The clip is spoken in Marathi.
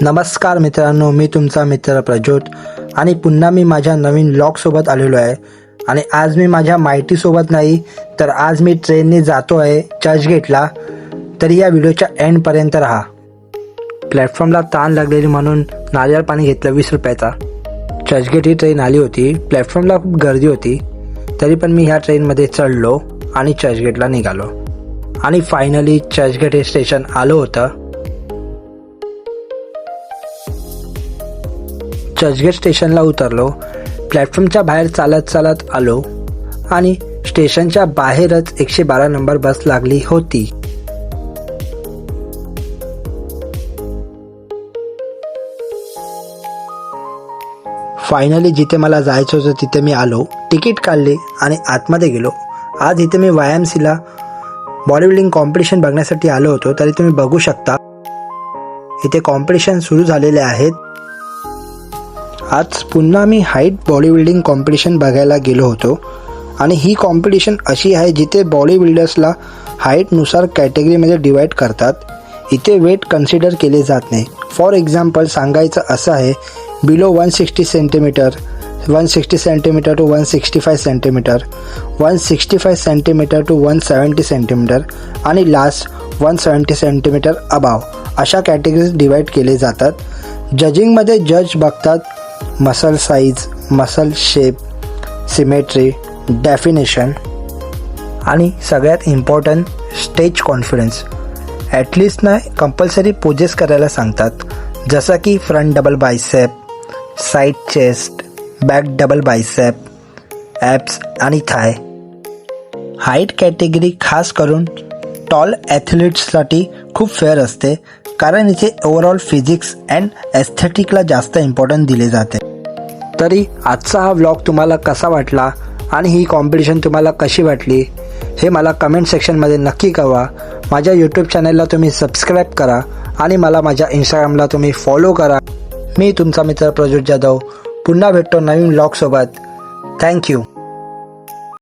नमस्कार मित्रांनो, मी तुमचा मित्र प्रज्योत आणि पुन्हा मी माझ्या नवीन व्लॉगसोबत आलेलो आहे. आणि आज मी माझ्या माहितीसोबत नाही तर आज मी ट्रेनने जातो आहे चर्चगेटला. तरी या व्हिडिओच्या एंडपर्यंत राहा. प्लॅटफॉर्मला ताण लागलेली म्हणून नारियल पाणी घेतलं 20 रुपयाचा. चर्चगेट ही ट्रेन आली होती. प्लॅटफॉर्मला खूप गर्दी होती, तरी पण मी ह्या ट्रेनमध्ये चढलो आणि चर्चगेटला निघालो. आणि फायनली चर्चगेट हे स्टेशन आलं होतं. चर्चगेट स्टेशनला उतरलो. प्लॅटफॉर्मच्या बाहेर चालत चालत आलो आणि स्टेशनच्या बाहेरच 112 नंबर बस लागली होती. फायनली जिथे मला जायचं होतं तिथे मी आलो. तिकीट काढले आणि आतमध्ये गेलो. आज इथे मी YMCला बॉडी बिल्डिंग कॉम्पिटिशन बघण्यासाठी आलो होतो. तरी तुम्ही बघू शकता इथे कॉम्पिटिशन सुरू झालेले आहेत. आज पुन्हा मी हाईट बॉडी बिल्डिंग कॉम्पिटिशन बघायला गेलो होतो. आणि ही कॉम्पिटिशन अशी आहे जिथे बॉडी बिल्डर्सला हाईटनुसार कॅटेगरीमध्ये डिवाईड करतात. इथे वेट कन्सिडर केले जात नाही. फॉर एक्झाम्पल सांगायचं असं आहे, below 160 centimetre, 160 centimetre to 165 centimetre, 165 centimetre to 170 centimetre आणि लास्ट 170 सेंटीमीटर अबाव अशा कॅटेगरीज डिवाईड केले जातात. जजिंगमध्ये जज बघतात muscle size, muscle shape, symmetry, definition आणि सगळ्यात इम्पॉर्टंट स्टेज कॉन्फिडन्स. ॲटलिस्ट नाही कंपल्सरी पोजेस करायला सांगतात, जसं की front double bicep, side chest, back double bicep, abs आणि थाय. हाईट कॅटेगरी खास करून टॉल ॲथलीट्ससाठी खूप फेअर असते, कारण इथे ओव्हरऑल फिजिक्स अँड एस्थेटिकला जास्त इम्पॉर्टन्स दिले जाते. तरी आजचा हा व्लॉग तुम्हाला कसा वाटला आणि ही कॉम्पिटिशन तुम्हाला कशी वाटली हे मला कमेंट सेक्शनमध्ये नक्की कळवा. माझ्या यूट्यूब चॅनलला तुम्ही सबस्क्राईब करा आणि मला माझ्या इंस्टाग्रामला तुम्ही फॉलो करा. मी तुमचा मित्र प्रज्योत जाधव. पुन्हा भेटतो नवीन व्लॉगसोबत. थँक्यू.